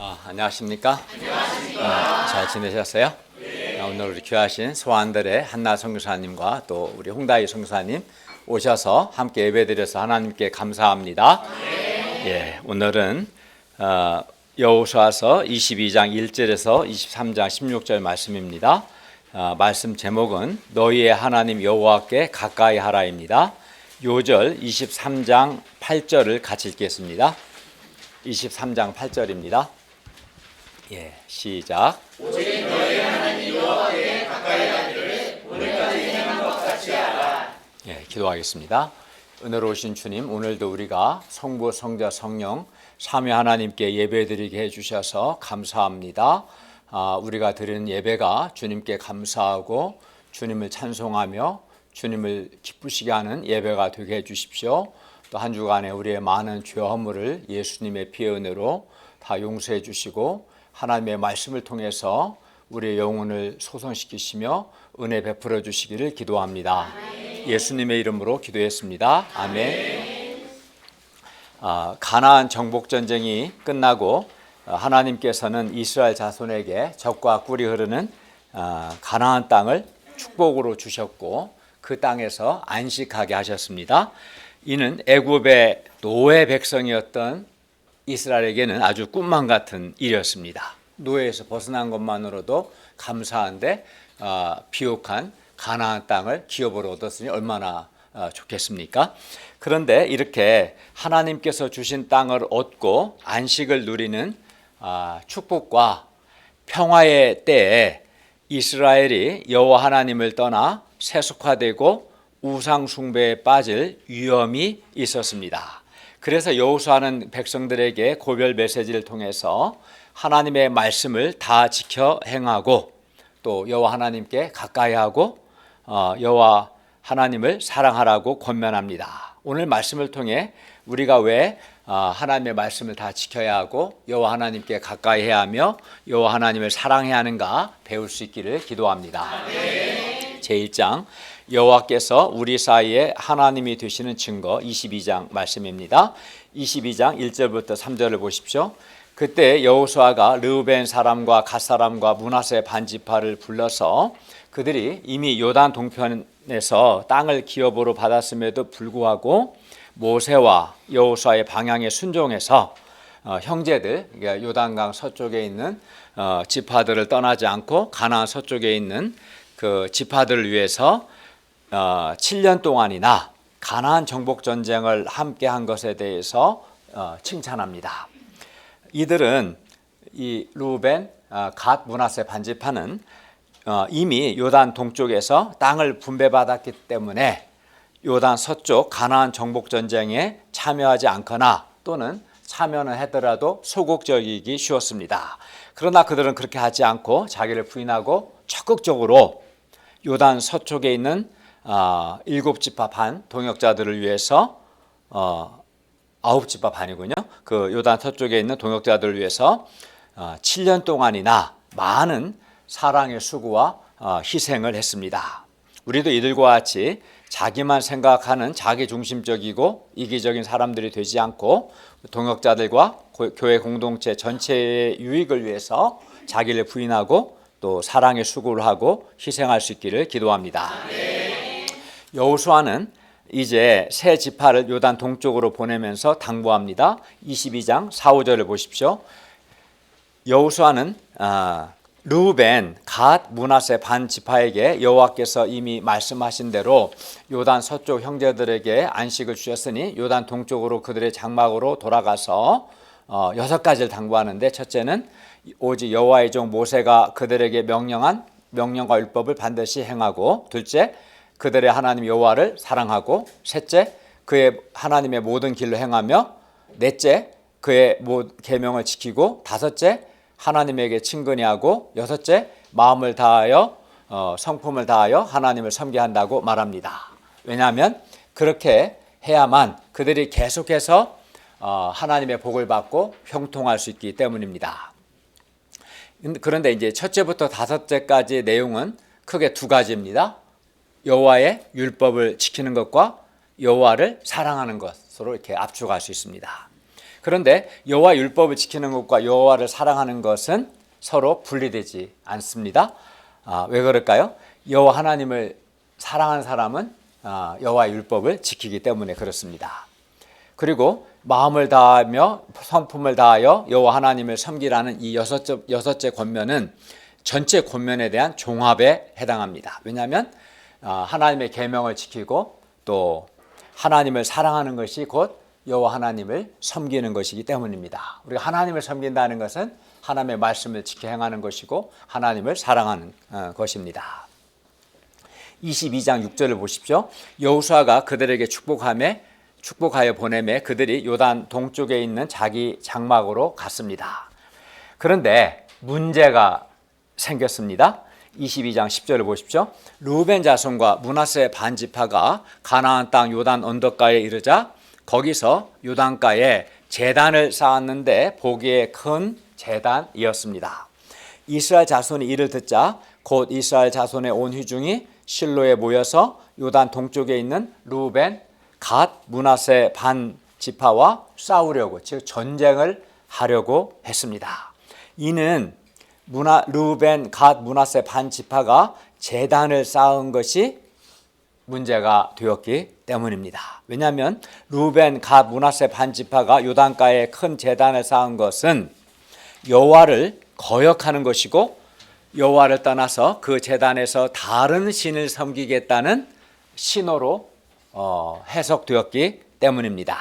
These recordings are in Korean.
안녕하십니까? 잘 지내셨어요? 오늘 우리 귀하신 소환들의 한나 선교사님과 또 우리 홍다희 선교사님 오셔서 함께 예배드려서 하나님께 감사합니다. 예, 오늘은 여호수아서 22장 1절에서 23장 16절 말씀입니다. 말씀 제목은 너희의 하나님 여호와께 가까이 하라입니다. 요절 23장 8절을 같이 읽겠습니다. 23장 8절입니다. 예, 시작. 오직 너희 하나님 여호와께 가까이 하기를 오늘까지 행한 것 같이 하라. 예, 기도하겠습니다. 은혜로우신 주님, 오늘도 우리가 성부, 성자, 성령 삼위 하나님께 예배드리게 해주셔서 감사합니다. 우리가 드리는 예배가 주님께 감사하고 주님을 찬송하며 주님을 기쁘시게 하는 예배가 되게 해주십시오. 또 한 주간에 우리의 많은 죄 허물을 예수님의 피의 은혜로 다 용서해 주시고 하나님의 말씀을 통해서 우리의 영혼을 소성시키시며 은혜 베풀어 주시기를 기도합니다. 아멘. 예수님의 이름으로 기도했습니다. 아멘. 가나안 정복 전쟁이 끝나고 하나님께서는 이스라엘 자손에게 적과 꿀이 흐르는 가나안 땅을 축복으로 주셨고 그 땅에서 안식하게 하셨습니다. 이는 애굽의 노예 백성이었던 이스라엘에게는 아주 꿈만 같은 일이었습니다. 노예에서 벗어난 것만으로도 감사한데 비옥한 가나안 땅을 기업으로 얻었으니 얼마나 좋겠습니까? 그런데 이렇게 하나님께서 주신 땅을 얻고 안식을 누리는 축복과 평화의 때에 이스라엘이 여호와 하나님을 떠나 세속화되고 우상 숭배에 빠질 위험이 있었습니다. 그래서 여호수아는 백성들에게 고별 메시지를 통해서 하나님의 말씀을 다 지켜 행하고 또 여호와 하나님께 가까이 하고 여호와 하나님을 사랑하라고 권면합니다. 오늘 말씀을 통해 우리가 왜 하나님의 말씀을 다 지켜야 하고 여호와 하나님께 가까이 해야 하며 여호와 하나님을 사랑해야 하는가 배울 수 있기를 기도합니다. 제1장 여호와께서 우리 사이에 하나님이 되시는 증거 22장 말씀입니다. 22장 1절부터 3절을 보십시오. 그때 여호수아가 르우벤 사람과 갓 사람과 므낫세 반지파를 불러서 그들이 이미 요단 동편에서 땅을 기업으로 받았음에도 불구하고 모세와 여호수아의 방향에 순종해서 형제들, 그러니까 요단강 서쪽에 있는 지파들을 떠나지 않고 가나안 서쪽에 있는 그 지파들을 위해서 7년 동안이나 가나안 정복 전쟁을 함께 한 것에 대해서 칭찬합니다. 이들은 이 르우벤, 갓, 므낫세 반지파는 이미 요단 동쪽에서 땅을 분배받았기 때문에 요단 서쪽 가나안 정복 전쟁에 참여하지 않거나 또는 참여는 하더라도 소극적이기 쉬웠습니다. 그러나 그들은 그렇게 하지 않고 자기를 부인하고 적극적으로 요단 서쪽에 있는 7지파 반 동역자들을 위해서 9지파 반이군요. 그 요단 서쪽에 있는 동역자들을 위해서 7년 동안이나 많은 사랑의 수고와 희생을 했습니다. 우리도 이들과 같이 자기만 생각하는 자기중심적이고 이기적인 사람들이 되지 않고 동역자들과 교회 공동체 전체의 유익을 위해서 자기를 부인하고 또 사랑의 수고를 하고 희생할 수 있기를 기도합니다. 여호수아는 이제 세 지파를 요단 동쪽으로 보내면서 당부합니다. 22장 4, 5절을 보십시오. 여호수아는 르우벤, 갓, 므낫세 반 지파에게 여호와께서 이미 말씀하신 대로 요단 서쪽 형제들에게 안식을 주셨으니 요단 동쪽으로 그들의 장막으로 돌아가서 6가지를 당부하는데 첫째는 오직 여호와의 종 모세가 그들에게 명령한 명령과 율법을 반드시 행하고 둘째 그들의 하나님 여호와를 사랑하고 셋째 그의 하나님의 모든 길로 행하며 넷째 그의 계명을 지키고 다섯째 하나님에게 친근히 하고 여섯째 마음을 다하여 성품을 다하여 하나님을 섬기게 한다고 말합니다. 왜냐하면 그렇게 해야만 그들이 계속해서 하나님의 복을 받고 형통할 수 있기 때문입니다. 그런데 이제 첫째부터 다섯째까지의 내용은 크게 두 가지입니다. 여호와의 율법을 지키는 것과 여호와를 사랑하는 것으로 이렇게 압축할 수 있습니다. 그런데 여호와 율법을 지키는 것과 여호와를 사랑하는 것은 서로 분리되지 않습니다. 왜 그럴까요? 여호와 하나님을 사랑하는 사람은 여호와 율법을 지키기 때문에 그렇습니다. 그리고 마음을 다하며 성품을 다하여 여호와 하나님을 섬기라는 이 여섯째 권면은 전체 권면에 대한 종합에 해당합니다. 왜냐하면 하나님의 계명을 지키고 또 하나님을 사랑하는 것이 곧 여호와 하나님을 섬기는 것이기 때문입니다. 우리가 하나님을 섬긴다는 것은 하나님의 말씀을 지켜 행하는 것이고 하나님을 사랑하는 것입니다. 22장 6절을 보십시오. 여호수아가 그들에게 축복하여 보내매 그들이 요단 동쪽에 있는 자기 장막으로 갔습니다. 그런데 문제가 생겼습니다. 22장 10절을 보십시오. 르우벤 자손과 므낫세 반지파가 가나안 땅 요단 언덕가에 이르자 거기서 요단가에 제단을 쌓았는데 보기에 큰 제단이었습니다. 이스라엘 자손이 이를 듣자 곧 이스라엘 자손의 온 회중이 실로에 모여서 요단 동쪽에 있는 르우벤, 갓, 므낫세 반 지파와 싸우려고, 즉 전쟁을 하려고 했습니다. 이는 르우벤, 갓, 므낫세 반 지파가 제단을 쌓은 것이 문제가 되었기 때문입니다. 왜냐하면 르우벤, 갓, 므낫세 반 지파가 요단가에 큰 제단을 쌓은 것은 여호와를 거역하는 것이고 여호와를 떠나서 그 제단에서 다른 신을 섬기겠다는 신호로 해석되었기 때문입니다.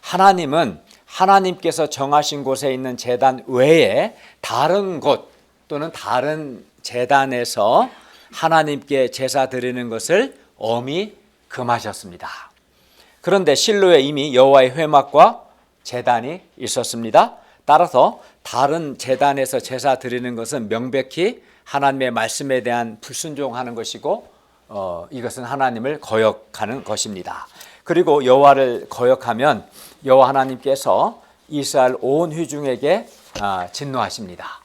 하나님은 하나님께서 정하신 곳에 있는 제단 외에 다른 곳 또는 다른 제단에서 하나님께 제사 드리는 것을 엄히 금하셨습니다. 그런데 실로에 이미 여호와의 회막과 제단이 있었습니다. 따라서 다른 제단에서 제사 드리는 것은 명백히 하나님의 말씀에 대한 불순종하는 것이고 이것은 하나님을 거역하는 것입니다. 그리고 여호와를 거역하면 여호와 하나님께서 이스라엘 온 회중에게 진노하십니다.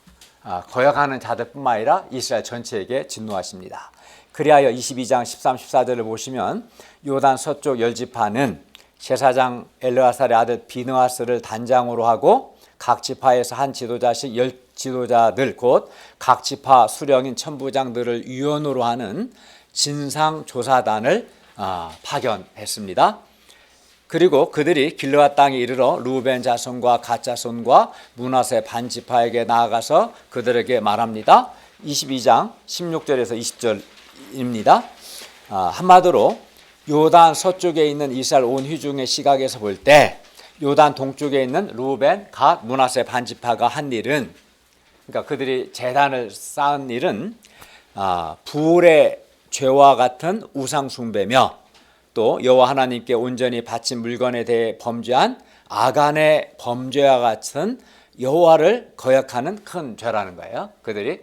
거역하는 자들뿐만 아니라 이스라엘 전체에게 진노하십니다. 그리하여 22장 13, 14절을 보시면 요단 서쪽 열지파는 제사장 엘르아살의 아들 비느하스를 단장으로 하고 각 지파에서 한 지도자씩 10지도자들 곧 각 지파 수령인 천부장들을 위원으로 하는 진상조사단을 파견했습니다. 그리고 그들이 길르앗 땅에 이르러 르우벤 자손과 갓 자손과 므낫세 반 지파에게 나아가서 그들에게 말합니다. 22장 16절에서 20절입니다. 한마디로 요단 서쪽에 있는 이스라엘 온 회중의 시각에서 볼 때 요단 동쪽에 있는 르우벤, 갓, 므낫세 반 지파가 한 일은, 그러니까 그들이 제단을 쌓은 일은 부올의 죄와 같은 우상 숭배며 또 여호와 하나님께 온전히 바친 물건에 대해 범죄한 아간의 범죄와 같은 여호와를 거역하는 큰 죄라는 거예요. 그들이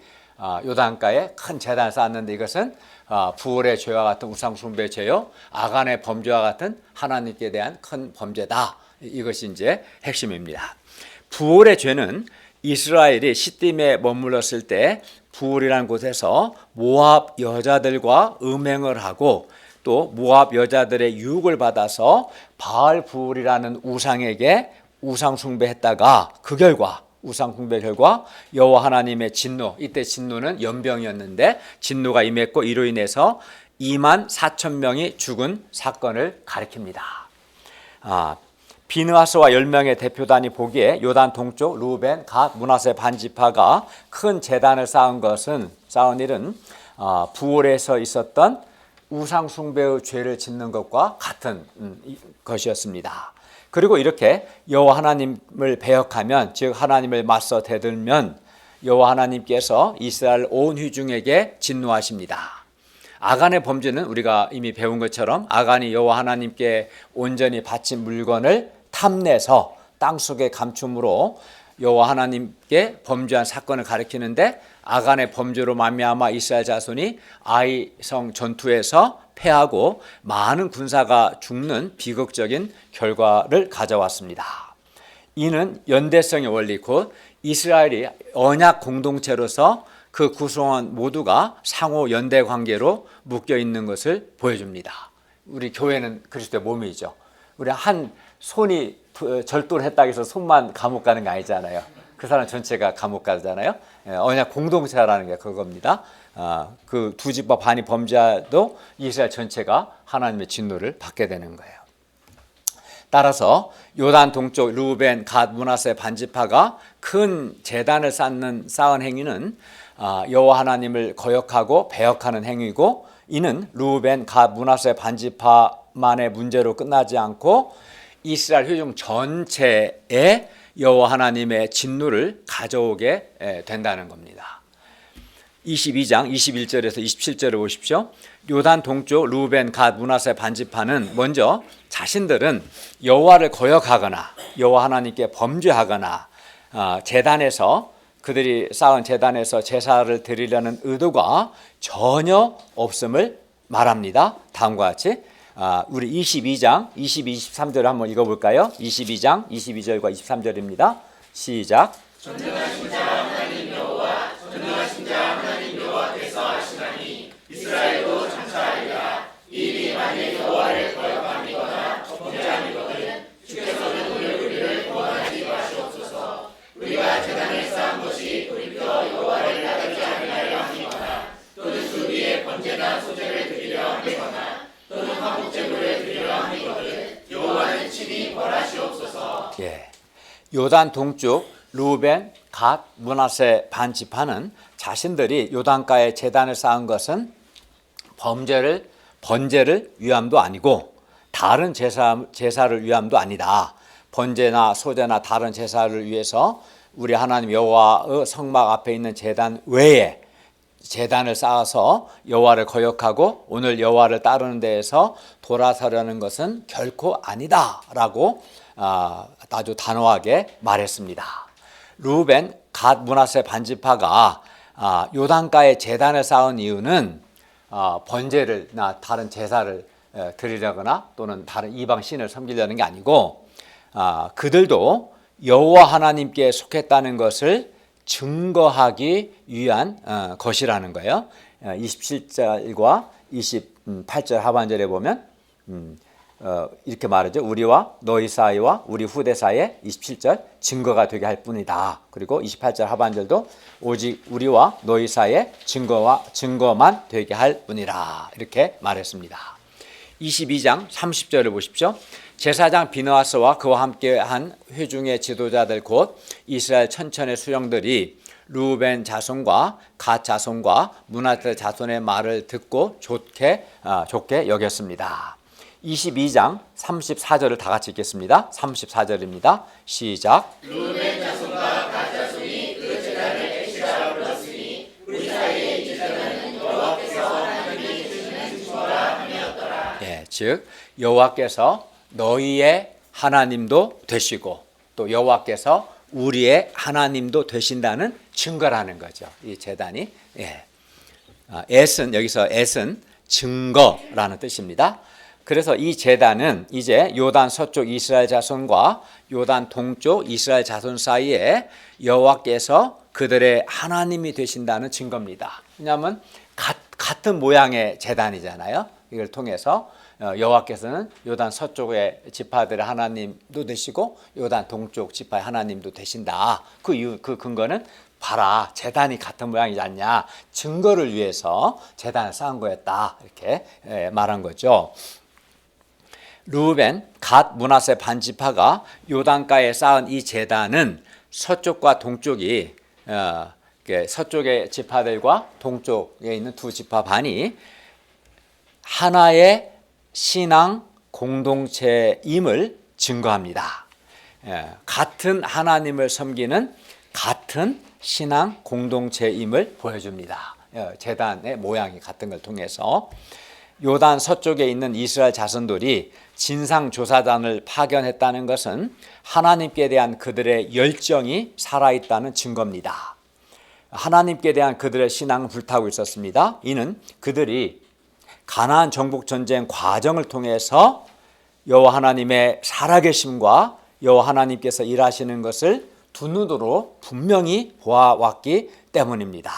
요단가에 큰 제단을 쌓았는데 이것은 부올의 죄와 같은 우상 숭배 죄요, 아간의 범죄와 같은 하나님께 대한 큰 범죄다. 이것이 이제 핵심입니다. 부올의 죄는 이스라엘이 시딤에 머물렀을 때 부올이라는 곳에서 모압 여자들과 음행을 하고 또 모압 여자들의 유혹을 받아서 바알 부올이라는 우상에게 우상 숭배했다가 그 결과 우상 숭배 결과 여호와 하나님의 진노, 이때 진노는 연병이었는데 진노가 임했고 이로 인해서 2만 4천 명이 죽은 사건을 가리킵니다. 비느하스와 10명의 대표단이 보기에 요단 동쪽 르우벤, 갓, 므낫세 반 지파가 큰 제단을 쌓은 일은 부올에서 있었던 우상 숭배의 죄를 짓는 것과 같은 것이었습니다. 그리고 이렇게 여호와 하나님을 배역하면, 즉 하나님을 맞서 대들면 여호와 하나님께서 이스라엘 온 회중에게 진노하십니다. 아간의 범죄는 우리가 이미 배운 것처럼 아간이 여호와 하나님께 온전히 바친 물건을 탐내서 땅속에 감춤으로 여호와 하나님께 범죄한 사건을 가리키는데 아간의 범죄로 말미암아 이스라엘 자손이 아이성 전투에서 패하고 많은 군사가 죽는 비극적인 결과를 가져왔습니다. 이는 연대성의 원리 곧 이스라엘이 언약 공동체로서 그 구성원 모두가 상호 연대 관계로 묶여 있는 것을 보여줍니다. 우리 교회는 그리스도의 몸이죠. 우리 한 손이 절도를 했다고 해서 손만 감옥 가는 게 아니잖아요. 그 사람 전체가 감옥 가잖아요. 언약 공동체라는 게 그겁니다. 그 두 지파 반이 범죄도 이스라엘 전체가 하나님의 진노를 받게 되는 거예요. 따라서 요단 동쪽 르우벤, 갓, 므낫세 반지파가 큰 제단을 쌓은 행위는 여호와 하나님을 거역하고 배역하는 행위고, 이는 르우벤, 갓, 므낫세 반지파만의 문제로 끝나지 않고 이스라엘 회중 전체에 여호와 하나님의 진노를 가져오게 된다는 겁니다. 22장 21절에서 27절을 보십시오. 요단 동쪽 르우벤, 갓, 므낫세 반지파는 먼저 자신들은 여호와를 거역하거나 여호와 하나님께 범죄하거나 제단에서 그들이 쌓은 제단에서 제사를 드리려는 의도가 전혀 없음을 말합니다. 다음과 같이 우리 22장 22, 23절을 한번 읽어볼까요? 22장 22절과 23절입니다. 시작. 전능하신 자 하나님 여호와, 전능하신 자 하나님 여호와께서 하시나니 이스라엘도 장차하리라. 이리 만일 여호와를 거역함이거나 범죄함이거든 주께서는 우리를 구원하지 마시옵소서. 우리가 제단을 쌓은 것이 돌이켜 여호와를 따르지 아니하려 함이거나 또는 그 위에 번제나 소제를 드리려 함이거나 또는 화목제물을 드리려 함이거든 여호와는 친히 벌하시옵소서. 요단 동쪽 르우벤, 갓, 므낫세 반지파는 자신들이 요단가에 제단을 쌓은 것은 번제를 위함도 아니고 다른 제사를 위함도 아니다. 번제나 소제나 다른 제사를 위해서 우리 하나님 여호와의 성막 앞에 있는 제단 외에 제단을 쌓아서 여호와를 거역하고 오늘 여호와를 따르는 데에서 돌아서려는 것은 결코 아니다라고 아주 단호하게 말했습니다. 르우벤, 갓, 므낫세 반지파가 요단가에 제단을 쌓은 이유는 번제나 다른 제사를 드리려거나 또는 다른 이방 신을 섬기려는 게 아니고 그들도 여호와 하나님께 속했다는 것을 증거하기 위한 것이라는 거예요. 27절과 28절 하반절에 보면 이렇게 말하죠. 우리와 너희 사이와 우리 후대 사이에 27절 증거가 되게 할 뿐이다. 그리고 28절 하반절도 오직 우리와 너희 사이에 증거만 되게 할 뿐이라 이렇게 말했습니다. 22장 30절을 보십시오. 제사장 비느하스와 그와 함께한 회중의 지도자들 곧 이스라엘 천천의 수령들이 르우벤 자손과 갓 자손과 므낫세 자손의 말을 듣고 좋게 여겼습니다. 22장 34절을 다 같이 읽겠습니다. 34절입니다. 시작. 르우벤 자손과 갓 자손이 그 제단을 에시라로 불렀으니 우리 사이에 이 제단은 여호와께서 하나님이 주시는 증거라 함이었더라. 즉 여호와께서 너희의 하나님도 되시고 또 여호와께서 우리의 하나님도 되신다는 증거라는 거죠. 이 제단이 여기서 엣은 증거라는 뜻입니다. 그래서 이 제단은 이제 요단 서쪽 이스라엘 자손과 요단 동쪽 이스라엘 자손 사이에 여호와께서 그들의 하나님이 되신다는 증거입니다. 왜냐하면 같은 모양의 제단이잖아요. 이걸 통해서 여호와께서는 요단 서쪽의 지파들의 하나님도 되시고 요단 동쪽 지파의 하나님도 되신다. 그 근거는 봐라, 제단이 같은 모양이지 않냐, 증거를 위해서 제단을 쌓은 거였다, 이렇게 말한 거죠. 르우벤, 갓, 므낫세 반지파가 요단가에 쌓은 이 제단은 서쪽과 동쪽이 서쪽의 지파들과 동쪽에 있는 두 지파 반이 하나의 신앙 공동체임을 증거합니다. 같은 하나님을 섬기는 같은 신앙 공동체임을 보여줍니다. 제단의 모양이 같은 걸 통해서 요단 서쪽에 있는 이스라엘 자손들이 진상조사단을 파견했다는 것은 하나님께 대한 그들의 열정이 살아있다는 증거입니다. 하나님께 대한 그들의 신앙은 불타고 있었습니다. 이는 그들이 가나안 정복 전쟁 과정을 통해서 여호와 하나님의 살아계심과 여호와 하나님께서 일하시는 것을 두 눈으로 분명히 보아왔기 때문입니다.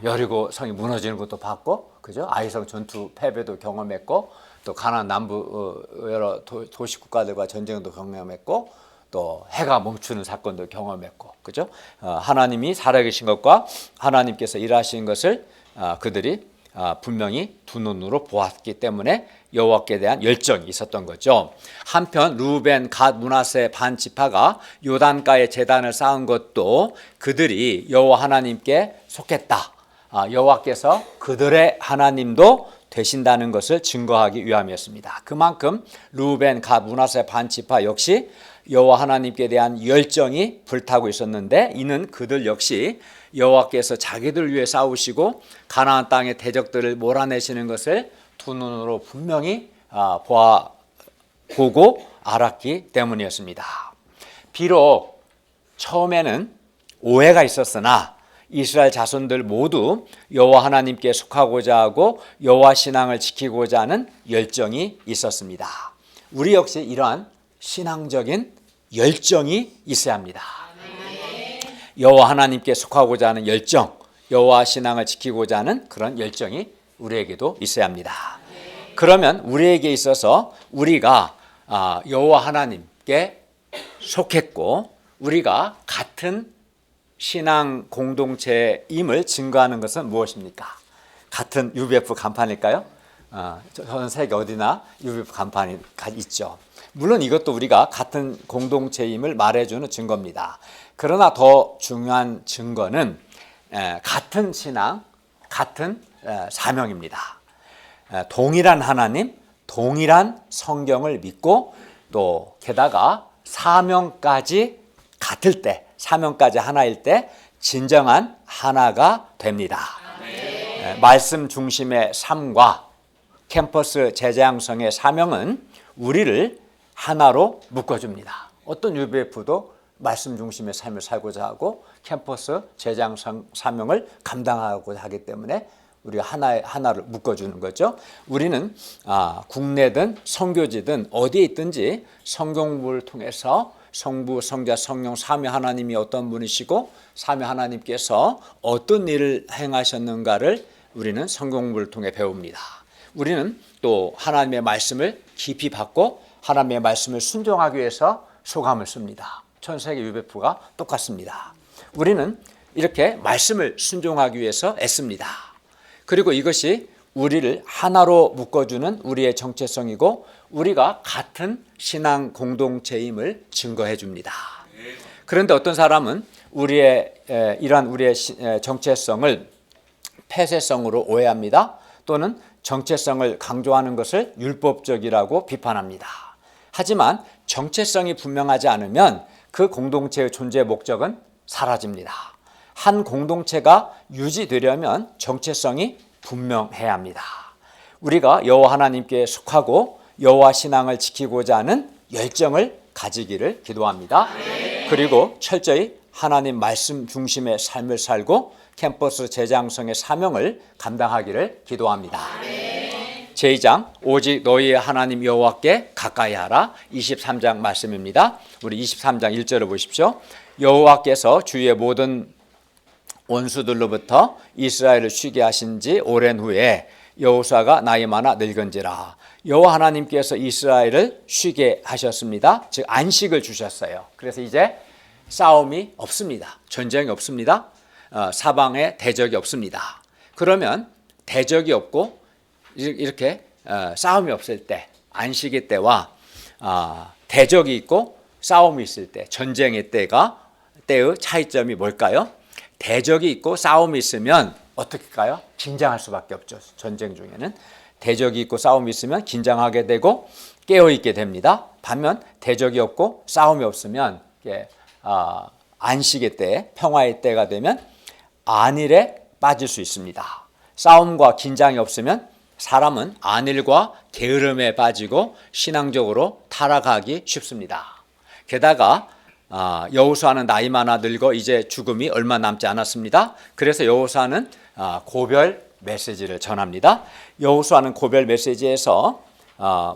여리고 성이 무너지는 것도 봤고, 그죠? 아이성 전투 패배도 경험했고, 또 가나안 남부 여러 도시 국가들과 전쟁도 경험했고 또 해가 멈추는 사건도 경험했고, 그죠? 하나님이 살아계신 것과 하나님께서 일하신 것을 그들이 분명히 두 눈으로 보았기 때문에 여호와께 대한 열정이 있었던 거죠. 한편 루벤, 갓, 므낫세 반 지파가 요단가에 제단을 쌓은 것도 그들이 여호와 하나님께 속했다, 여호와께서 그들의 하나님도 되신다는 것을 증거하기 위함이었습니다. 그만큼 루벤, 갓, 므낫세 반 지파 역시 여호와 하나님께 대한 열정이 불타고 있었는데, 이는 그들 역시 여호와께서 자기들 위해 싸우시고 가나안 땅의 대적들을 몰아내시는 것을 두 눈으로 분명히 보고 알았기 때문이었습니다. 비록 처음에는 오해가 있었으나 이스라엘 자손들 모두 여호와 하나님께 속하고자 하고 여호와 신앙을 지키고자 하는 열정이 있었습니다. 우리 역시 이러한 신앙적인 열정이 있어야 합니다. 여호와 하나님께 속하고자 하는 열정, 여호와 신앙을 지키고자 하는 그런 열정이 우리에게도 있어야 합니다. 그러면 우리에게 있어서 우리가 여호와 하나님께 속했고 우리가 같은 신앙 공동체임을 증거하는 것은 무엇입니까? 같은 UBF 간판일까요? 전 세계 어디나 UBF 간판이 있죠. 물론 이것도 우리가 같은 공동체임을 말해주는 증거입니다. 그러나 더 중요한 증거는 같은 신앙, 같은 사명입니다. 동일한 하나님, 동일한 성경을 믿고 또 게다가 사명까지 같을 때, 사명까지 하나일 때 진정한 하나가 됩니다. 말씀 중심의 삶과 캠퍼스 제자양성의 사명은 우리를 하나로 묶어줍니다. 어떤 UBF도 말씀 중심의 삶을 살고자 하고 캠퍼스 제자양성 사명을 감당하고자 하기 때문에 우리가 하나를 묶어주는 거죠. 우리는 국내든 선교지든 어디에 있든지 성경부를 통해서 성부, 성자, 성령 삼위 하나님이 어떤 분이시고 삼위 하나님께서 어떤 일을 행하셨는가를 우리는 성경부를 통해 배웁니다. 우리는 또 하나님의 말씀을 깊이 받고 하나님의 말씀을 순종하기 위해서 소감을 씁니다. 전 세계 UBF가 똑같습니다. 우리는 이렇게 말씀을 순종하기 위해서 애씁니다. 그리고 이것이 우리를 하나로 묶어주는 우리의 정체성이고 우리가 같은 신앙 공동체임을 증거해 줍니다. 그런데 어떤 사람은 이러한 우리의 정체성을 폐쇄성으로 오해합니다. 또는 정체성을 강조하는 것을 율법적이라고 비판합니다. 하지만 정체성이 분명하지 않으면 그 공동체의 존재 목적은 사라집니다. 한 공동체가 유지되려면 정체성이 분명해야 합니다. 우리가 여호와 하나님께 속하고 여호와 신앙을 지키고자 하는 열정을 가지기를 기도합니다. 그리고 철저히 하나님 말씀 중심의 삶을 살고 캠퍼스 제자양성의 사명을 감당하기를 기도합니다. 제2장 오직 너희의 하나님 여호와께 가까이 하라 23장 말씀입니다. 우리 23장 1절을 보십시오. 여호와께서 주의 모든 원수들로부터 이스라엘을 쉬게 하신 지 오랜 후에 여호수아가 나이 많아 늙은지라. 여호와 하나님께서 이스라엘을 쉬게 하셨습니다. 즉 안식을 주셨어요. 그래서 이제 싸움이 없습니다. 전쟁이 없습니다. 사방에 대적이 없습니다. 그러면 대적이 없고 이렇게 싸움이 없을 때, 안식의 때와 대적이 있고 싸움이 있을 때, 전쟁의 때의 차이점이 뭘까요? 대적이 있고 싸움이 있으면 어떻게 할까요? 긴장할 수밖에 없죠. 전쟁 중에는 대적이 있고 싸움이 있으면 긴장하게 되고 깨어있게 됩니다. 반면 대적이 없고 싸움이 없으면 안식의 때, 평화의 때가 되면 안일에 빠질 수 있습니다. 싸움과 긴장이 없으면 사람은 안일과 게으름에 빠지고 신앙적으로 타락하기 쉽습니다. 게다가 여호수아는 나이 많아 늙어 이제 죽음이 얼마 남지 않았습니다. 그래서 여호수아는 고별 메시지를 전합니다. 여호수아는 고별 메시지에서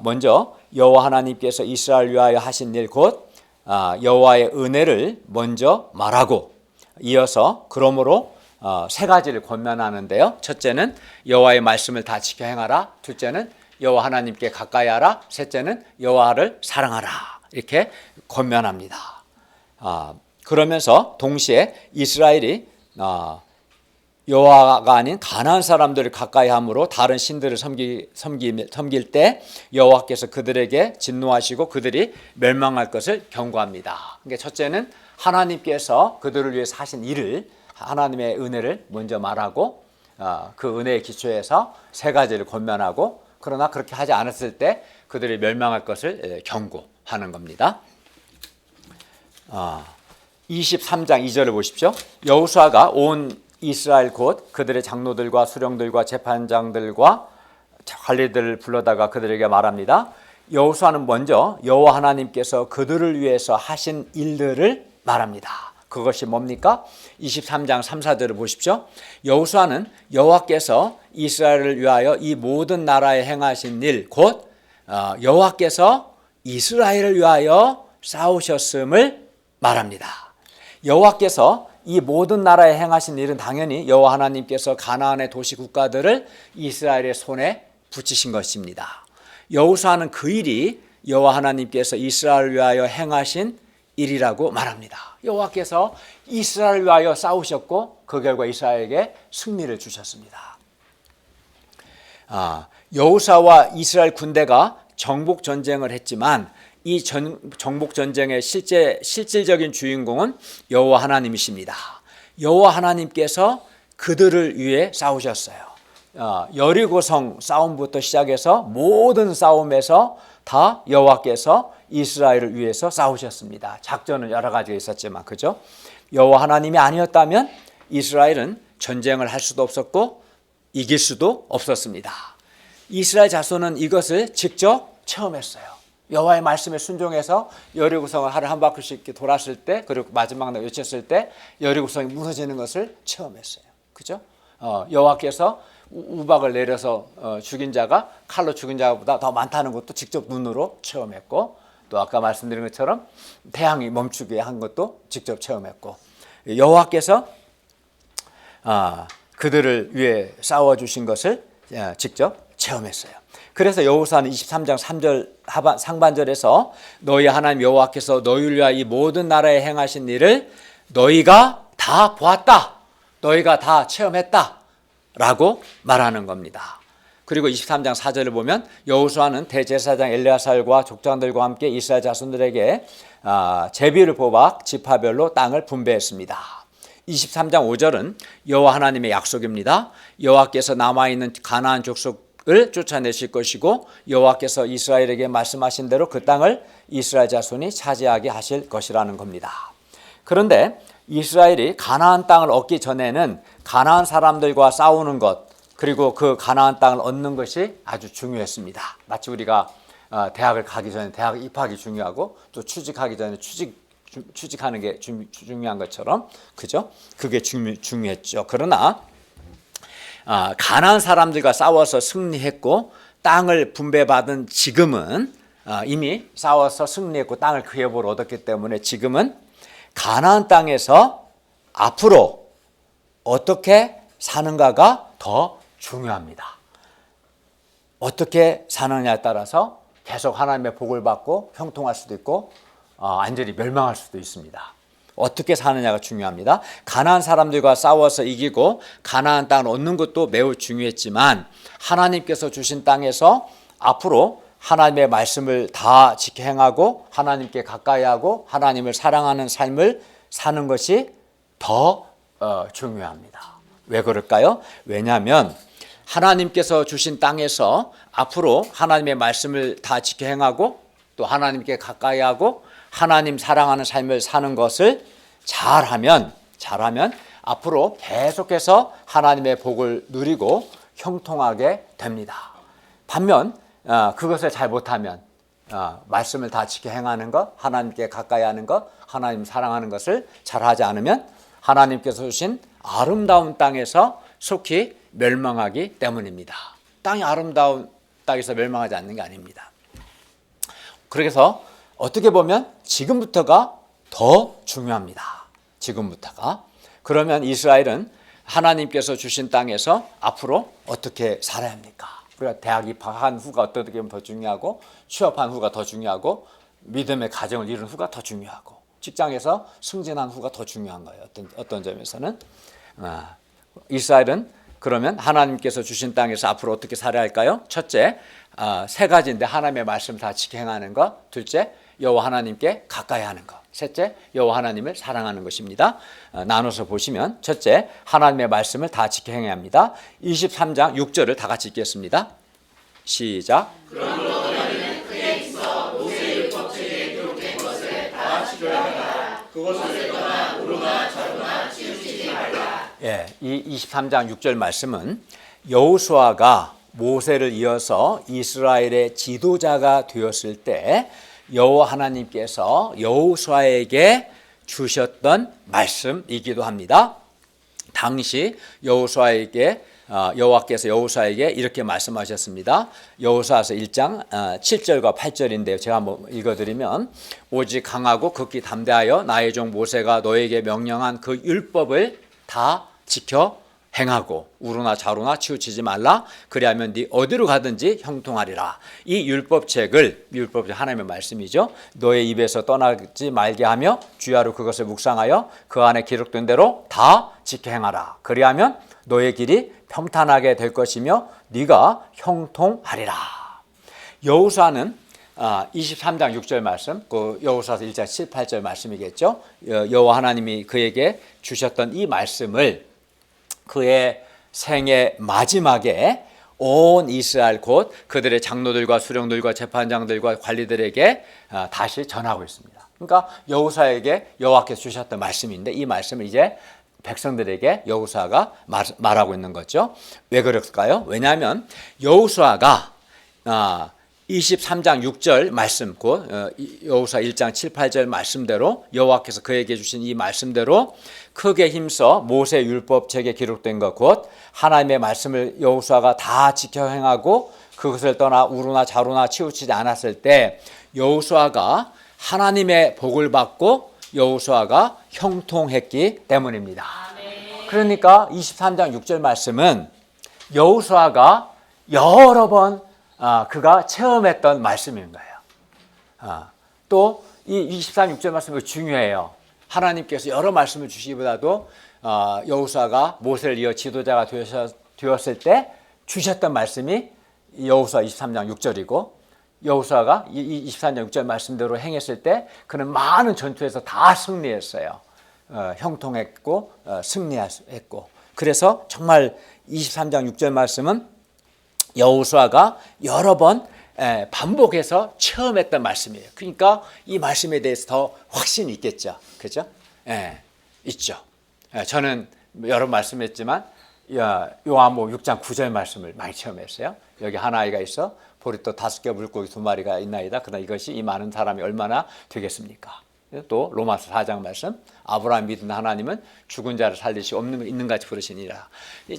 먼저 여호와 하나님께서 이스라엘 위하여 하신 일 곧 여호와의 은혜를 먼저 말하고 이어서 그러므로 세 가지를 권면하는데요. 첫째는 여호와의 말씀을 다 지켜 행하라. 둘째는 여호와 하나님께 가까이 하라. 셋째는 여호와를 사랑하라. 이렇게 권면합니다. 그러면서 동시에 이스라엘이 여호와가 아닌 가나안 사람들을 가까이 함으로 다른 신들을 섬길 때 여호와께서 그들에게 진노하시고 그들이 멸망할 것을 경고합니다. 그러니까 첫째는 하나님께서 그들을 위해서 하신 일을, 하나님의 은혜를 먼저 말하고 그 은혜의 기초에서 세 가지를 권면하고, 그러나 그렇게 하지 않았을 때 그들이 멸망할 것을 경고하는 겁니다. 23장 2절을 보십시오. 여호수아가 온 이스라엘 곧 그들의 장로들과 수령들과 재판장들과 관리들을 불러다가 그들에게 말합니다. 여호수아는 먼저 여호와 하나님께서 그들을 위해서 하신 일들을 말합니다. 그것이 뭡니까? 23장 3, 4절을 보십시오. 여호수아는 여호와께서 이스라엘을 위하여 이 모든 나라에 행하신 일, 곧 여호와께서 이스라엘을 위하여 싸우셨음을 말합니다. 여호와께서 이 모든 나라에 행하신 일은 당연히 여호와 하나님께서 가나안의 도시 국가들을 이스라엘의 손에 붙이신 것입니다. 여호수아는 그 일이 여호와 하나님께서 이스라엘을 위하여 행하신 일이라고 말합니다. 여호와께서 이스라엘을 위하여 싸우셨고 그 결과 이스라엘에게 승리를 주셨습니다. 여호수아와 이스라엘 군대가 정복 전쟁을 했지만 이 정복 전쟁의 실질적인 주인공은 여호와 하나님이십니다. 여호와 하나님께서 그들을 위해 싸우셨어요. 여리고성 싸움부터 시작해서 모든 싸움에서 다 여호와께서 이스라엘을 위해서 싸우셨습니다. 작전은 여러 가지가 있었지만, 그죠? 여호와 하나님이 아니었다면 이스라엘은 전쟁을 할 수도 없었고 이길 수도 없었습니다. 이스라엘 자손은 이것을 직접 체험했어요. 여호와의 말씀에 순종해서 여리고성을 하루 한 바퀴씩 이렇게 돌았을 때, 그리고 마지막 날 외쳤을 때 여리고성이 무너지는 것을 체험했어요. 그죠? 여호와께서 우박을 내려서 죽인 자가 칼로 죽인 자보다 더 많다는 것도 직접 눈으로 체험했고, 또 아까 말씀드린 것처럼 태양이 멈추게 한 것도 직접 체험했고, 여호와께서 그들을 위해 싸워주신 것을 직접 체험했어요. 그래서 여호수아는 23장 3절 상반절에서 너희 하나님 여호와께서 너희를 위하여 이 모든 나라에 행하신 일을 너희가 다 보았다, 너희가 다 체험했다 라고 말하는 겁니다. 그리고 23장 4절을 보면 여호수아는 대제사장 엘레아살과 족장들과 함께 이스라엘 자손들에게 제비를 뽑아 지파별로 땅을 분배했습니다. 23장 5절은 여호와 하나님의 약속입니다. 여호와께서 남아있는 가나안 족속을 쫓아내실 것이고 여호와께서 이스라엘에게 말씀하신 대로 그 땅을 이스라엘 자손이 차지하게 하실 것이라는 겁니다. 그런데 이스라엘이 가나안 땅을 얻기 전에는 가나안 사람들과 싸우는 것, 그리고 그 가나안 땅을 얻는 것이 아주 중요했습니다. 마치 우리가 대학을 가기 전에 대학 입학이 중요하고 또 취직하기 전에 취직하는 게 중요한 것처럼, 그죠? 그게 중요했죠. 그러나 가나안 사람들과 싸워서 승리했고 땅을 분배받은 지금은 이미 싸워서 승리했고 땅을 그 여부를 얻었기 때문에 지금은 가나안 땅에서 앞으로 어떻게 사는가가 더 중요합니다. 어떻게 사느냐에 따라서 계속 하나님의 복을 받고 형통할 수도 있고 완전히 멸망할 수도 있습니다. 어떻게 사느냐가 중요합니다. 가나안 사람들과 싸워서 이기고 가나안 땅을 얻는 것도 매우 중요했지만 하나님께서 주신 땅에서 앞으로 하나님의 말씀을 다 지켜 행하고 하나님께 가까이 하고 하나님을 사랑하는 삶을 사는 것이 더 중요합니다. 왜 그럴까요? 왜냐하면 하나님께서 주신 땅에서 앞으로 하나님의 말씀을 다 지켜 행하고 또 하나님께 가까이 하고 하나님 사랑하는 삶을 사는 것을 잘하면 앞으로 계속해서 하나님의 복을 누리고 형통하게 됩니다. 반면 그것을 잘 못하면 말씀을 다 지켜 행하는 것, 하나님께 가까이 하는 것, 하나님 사랑하는 것을 잘하지 않으면 하나님께서 주신 아름다운 땅에서 속히 멸망하기 때문입니다. 땅이 아름다운 땅에서 멸망하지 않는 게 아닙니다. 그래서 어떻게 보면 지금부터가 더 중요합니다. 지금부터가. 그러면 이스라엘은 하나님께서 주신 땅에서 앞으로 어떻게 살아야 합니까? 우리가 대학 입학한 후가 어떻게 보면 더 중요하고, 취업한 후가 더 중요하고, 믿음의 가정을 이룬 후가 더 중요하고, 직장에서 승진한 후가 더 중요한 거예요. 어떤 점에서는. 이스라엘은 그러면 하나님께서 주신 땅에서 앞으로 어떻게 살아야 할까요? 첫째, 세 가지인데 하나님의 말씀 다 지켜 행하는 것. 둘째, 여호와 하나님께 가까이 하는 것. 셋째, 여호와 하나님을 사랑하는 것입니다. 나눠서 보시면 첫째, 하나님의 말씀을 다 지켜 행해야 합니다. 23장 6절을 다 같이 읽겠습니다. 시작. 그러므로 너희는 그에 있어 모세의 율법책에 기록된 것을 다 지켜야 한다. 그것을 떠나 우르나 좌르나 치우치지 말라. 예, 이 23장 6절 말씀은 여호수아가 모세를 이어서 이스라엘의 지도자가 되었을 때 여호와 하나님께서 여호수아에게 주셨던 말씀이기도 합니다. 당시 여호와께서 여호수아에게 이렇게 말씀하셨습니다. 여호수아서 1장 7절과 8절인데요. 제가 한번 읽어드리면, 오직 강하고 극히 담대하여 나의 종 모세가 너에게 명령한 그 율법을 다 지켜 행하고 우르나 좌르나 치우치지 말라. 그리하면 네 어디로 가든지 형통하리라. 이 율법책을, 율법책 하나님의 말씀이죠, 너의 입에서 떠나지 말게 하며 주야로 그것을 묵상하여 그 안에 기록된 대로 다 지켜 행하라. 그리하면 너의 길이 평탄하게 될 것이며 네가 형통하리라. 여호수아는 23장 6절 말씀, 그 여호수아서 1장 7, 8절 말씀이겠죠. 여호와 하나님이 그에게 주셨던 이 말씀을 그의 생의 마지막에 온 이스라엘 곧 그들의 장로들과 수령들과 재판장들과 관리들에게 다시 전하고 있습니다. 그러니까 여호수아에게 여호와께서 주셨던 말씀인데, 이 말씀을 이제 백성들에게 여호수아가 말하고 있는 거죠. 왜 그럴까요? 왜냐하면 여호수아가 23장 6절 말씀, 곧 여호수아 1장 7, 8절 말씀대로 여호와께서 그에게 주신 이 말씀대로 크게 힘써 모세 율법책에 기록된 것, 곧 하나님의 말씀을 여호수아가 다 지켜 행하고 그것을 떠나 우르나 좌르나 치우치지 않았을 때 여호수아가 하나님의 복을 받고 여호수아가 형통했기 때문입니다. 그러니까 23장 6절 말씀은 여호수아가 여러 번 그가 체험했던 말씀인 거예요. 또 이 23장 6절 말씀이 중요해요. 하나님께서 여러 말씀을 주시기보다도 여호수아가 모세를 이어 지도자가 되었을 때 주셨던 말씀이 여호수아 23장 6절이고, 여호수아가 23장 6절 말씀대로 행했을 때 그는 많은 전투에서 다 승리했어요. 형통했고 승리했고, 그래서 정말 23장 6절 말씀은 여호수아가 여러 번 반복해서 체험했던 말씀이에요. 그러니까 이 말씀에 대해서 더 확신이 있겠죠. 그죠? 있죠. 저는 여러 말씀했지만 요한복음 6장 9절 말씀을 많이 체험했어요. 여기 한 아이가 있어 보리떡 5개 물고기 2마리가 있나이다. 그러나 이것이 이 많은 사람이 얼마나 되겠습니까? 또 로마서 4장 말씀, 아브라함 믿은 하나님은 죽은 자를 살리시고 없는 것 있는 같이 부르시니라.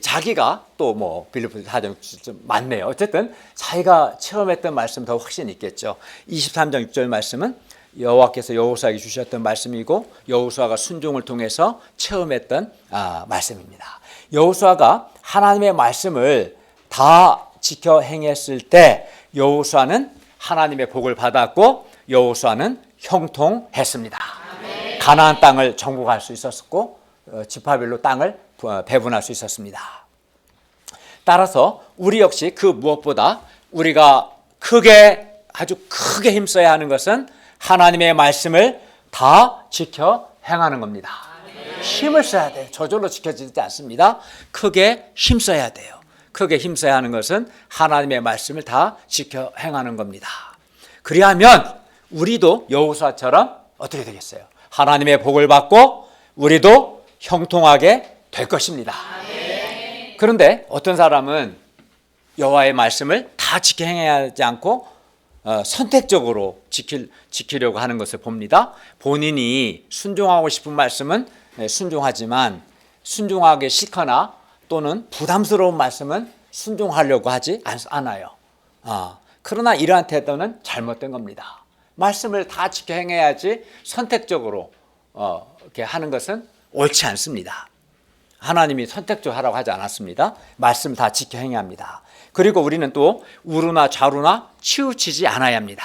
자기가 또 뭐 빌립보서 4장 좀 많네요. 어쨌든 자기가 체험했던 말씀 더 확신이 있겠죠. 23장 6절 말씀은 여호와께서 여호수아에게 주셨던 말씀이고 여호수아가 순종을 통해서 체험했던 말씀입니다. 여호수아가 하나님의 말씀을 다 지켜 행했을 때 여호수아는 하나님의 복을 받았고 여호수아는 형통했습니다. 가나안 땅을 정복할 수 있었고 지파별로 땅을 배분할 수 있었습니다. 따라서 우리 역시 그 무엇보다 우리가 아주 크게 힘써야 하는 것은 하나님의 말씀을 다 지켜 행하는 겁니다. 힘을 써야 돼요. 저절로 지켜지지 않습니다. 크게 힘써야 돼요. 크게 힘써야 하는 것은 하나님의 말씀을 다 지켜 행하는 겁니다. 그리하면 우리도 여호수아처럼 어떻게 되겠어요? 하나님의 복을 받고 우리도 형통하게 될 것입니다. 그런데 어떤 사람은 여호와의 말씀을 다 지켜 행해야 하지 않고 선택적으로 지키려고 하는 것을 봅니다. 본인이 순종하고 싶은 말씀은 순종하지만 순종하기 싫거나 또는 부담스러운 말씀은 순종하려고 하지 않아요. 그러나 이러한 태도는 잘못된 겁니다. 말씀을 다 지켜 행해야지 선택적으로 이렇게 하는 것은 옳지 않습니다. 하나님이 선택적으로 하라고 하지 않았습니다. 말씀 다 지켜 행해야 합니다. 그리고 우리는 또 우루나 좌루나 치우치지 않아야 합니다.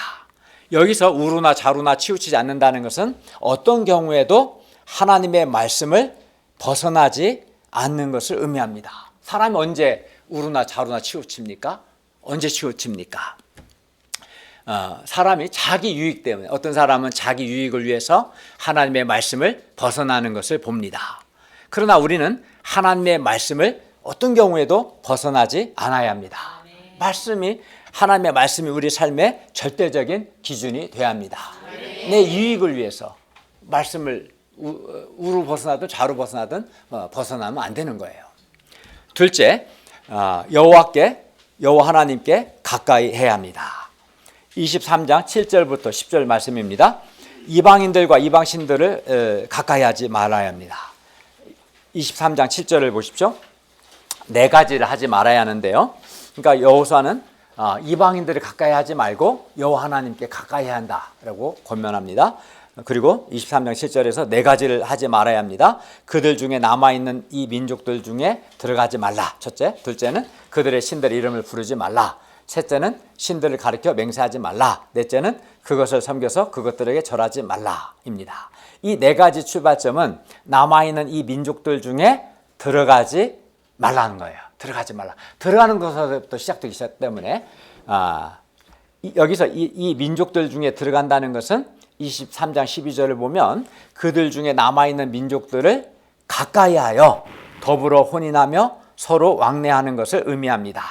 여기서 우루나 좌루나 치우치지 않는다는 것은 어떤 경우에도 하나님의 말씀을 벗어나지 않는 것을 의미합니다. 사람이 언제 우루나 좌루나 치우칩니까? 언제 치우칩니까? 사람이 자기 유익 때문에, 어떤 사람은 자기 유익을 위해서 하나님의 말씀을 벗어나는 것을 봅니다. 그러나 우리는 하나님의 말씀을 어떤 경우에도 벗어나지 않아야 합니다. 하나님의 말씀이 우리 삶의 절대적인 기준이 되어야 합니다. 내 유익을 위해서 말씀을 우로 벗어나든 좌로 벗어나든 벗어나면 안 되는 거예요. 둘째, 여호와 하나님께 가까이 해야 합니다. 23장 7절부터 10절 말씀입니다. 이방인들과 이방신들을 가까이 하지 말아야 합니다. 23장 7절을 보십시오. 네 가지를 하지 말아야 하는데요. 그러니까 여호수아는 이방인들을 가까이 하지 말고 여호와 하나님께 가까이 해야 한다라고 권면합니다. 그리고 23장 7절에서 네 가지를 하지 말아야 합니다. 그들 중에 남아있는 이 민족들 중에 들어가지 말라. 첫째. 둘째는 그들의 신들의 이름을 부르지 말라. 셋째는 신들을 가리켜 맹세하지 말라. 넷째는 그것을 섬겨서 그것들에게 절하지 말라입니다. 이 네 가지 출발점은 남아있는 이 민족들 중에 들어가지 말라는 거예요. 들어가지 말라. 들어가는 것부터 시작되기 때문에 여기서 이 민족들 중에 들어간다는 것은 23장 12절을 보면 그들 중에 남아있는 민족들을 가까이 하여 더불어 혼인하며 서로 왕래하는 것을 의미합니다.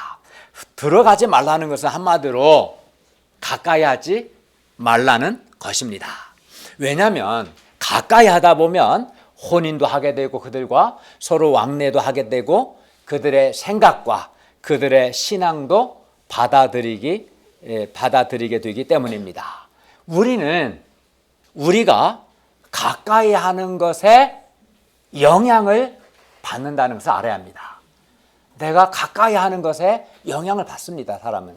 들어가지 말라는 것은 한마디로 가까이 하지 말라는 것입니다. 왜냐하면 가까이 하다 보면 혼인도 하게 되고 그들과 서로 왕래도 하게 되고 그들의 생각과 그들의 신앙도 받아들이게 되기 때문입니다. 우리가 가까이 하는 것에 영향을 받는다는 것을 알아야 합니다. 내가 가까이 하는 것에 영향을 받습니다, 사람은.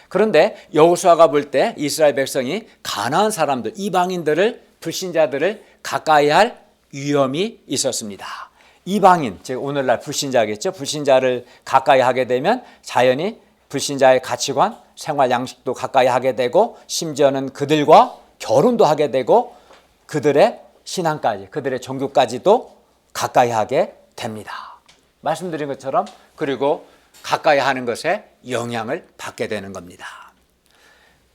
그런데 여호수아가 볼 때 이스라엘 백성이 가나안 사람들, 이방인들을, 불신자들을 가까이 할 위험이 있었습니다. 이방인, 즉 오늘날 불신자겠죠. 불신자를 가까이 하게 되면 자연히 불신자의 가치관, 생활 양식도 가까이 하게 되고 심지어는 그들과 결혼도 하게 되고 그들의 신앙까지, 그들의 종교까지도 가까이 하게 됩니다. 말씀드린 것처럼 그리고 가까이 하는 것에 영향을 받게 되는 겁니다.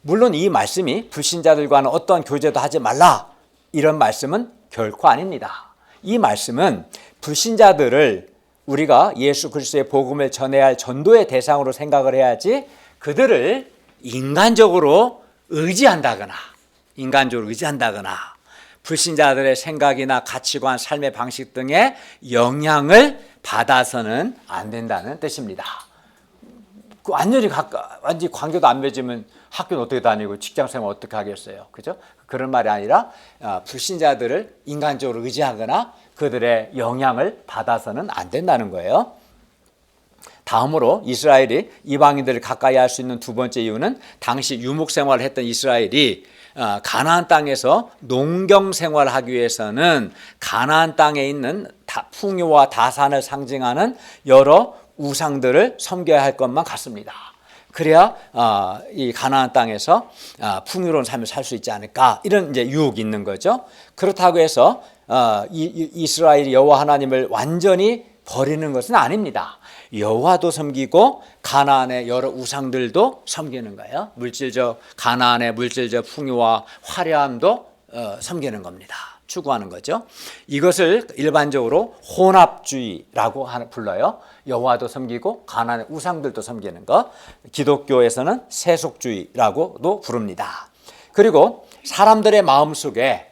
물론 이 말씀이 불신자들과는 어떤 교제도 하지 말라 이런 말씀은 결코 아닙니다. 이 말씀은 불신자들을 우리가 예수 그리스도의 복음을 전해야 할 전도의 대상으로 생각을 해야지 그들을 인간적으로 의지한다거나 불신자들의 생각이나 가치관, 삶의 방식 등의 영향을 받아서는 안 된다는 뜻입니다. 완전히 관계도 안 맺으면 학교는 어떻게 다니고 직장생활 어떻게 하겠어요? 그죠? 그런 말이 아니라 불신자들을 인간적으로 의지하거나 그들의 영향을 받아서는 안 된다는 거예요. 다음으로 이스라엘이 이방인들을 가까이 할 수 있는 두 번째 이유는 당시 유목 생활을 했던 이스라엘이 가나안 땅에서 농경 생활을 하기 위해서는 가나안 땅에 있는 풍요와 다산을 상징하는 여러 우상들을 섬겨야 할 것만 같습니다. 그래야 이 가나안 땅에서 풍요로운 삶을 살 수 있지 않을까, 이런 이제 유혹이 있는 거죠. 그렇다고 해서 이스라엘이 여호와 하나님을 완전히 버리는 것은 아닙니다. 여호와도 섬기고 가나안의 여러 우상들도 섬기는 거예요. 가나안의 물질적 풍요와 화려함도 섬기는 겁니다. 추구하는 거죠. 이것을 일반적으로 혼합주의라고 불러요. 여호와도 섬기고 가나안의 우상들도 섬기는 것. 기독교에서는 세속주의라고도 부릅니다. 그리고 사람들의 마음속에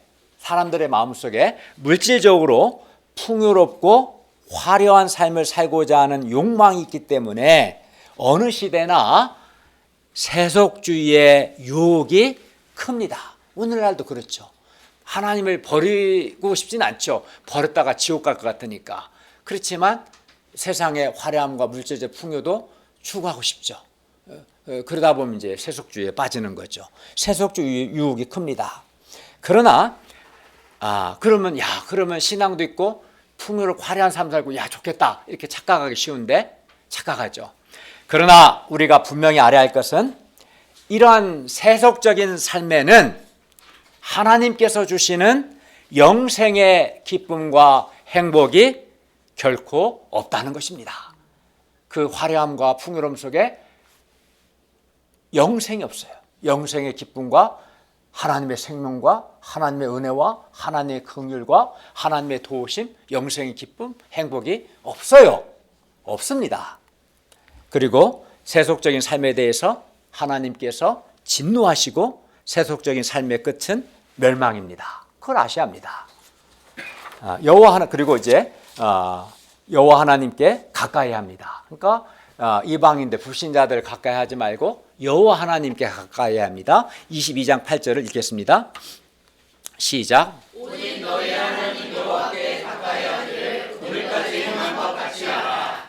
물질적으로 풍요롭고 화려한 삶을 살고자 하는 욕망이 있기 때문에 어느 시대나 세속주의의 유혹이 큽니다. 오늘날도 그렇죠. 하나님을 버리고 싶진 않죠. 버렸다가 지옥 갈 것 같으니까. 그렇지만 세상의 화려함과 물질적 풍요도 추구하고 싶죠. 그러다 보면 이제 세속주의에 빠지는 거죠. 세속주의 유혹이 큽니다. 그러나 그러면 신앙도 있고 풍요롭고 화려한 삶 살고 야 좋겠다 이렇게 착각하기 쉬운데 착각하죠. 그러나 우리가 분명히 알아야 할 것은 이러한 세속적인 삶에는 하나님께서 주시는 영생의 기쁨과 행복이 결코 없다는 것입니다. 그 화려함과 풍요로움 속에 영생이 없어요. 영생의 기쁨과 하나님의 생명과 하나님의 은혜와 하나님의 긍휼과 하나님의 도우심, 영생의 기쁨, 행복이 없어요. 없습니다. 그리고 세속적인 삶에 대해서 하나님께서 진노하시고 세속적인 삶의 끝은 멸망입니다. 그걸 아셔야 합니다. 그리고 이제 여호와 하나님께 가까이 합니다. 그러니까 이방인들 불신자들 가까이 하지 말고 여호와 하나님께 가까이 합니다. 22장 8절을 읽겠습니다. 시작. 오직 너희 하나님 여호와께 가까이 하기를 오늘까지 행한 것 같이 하라.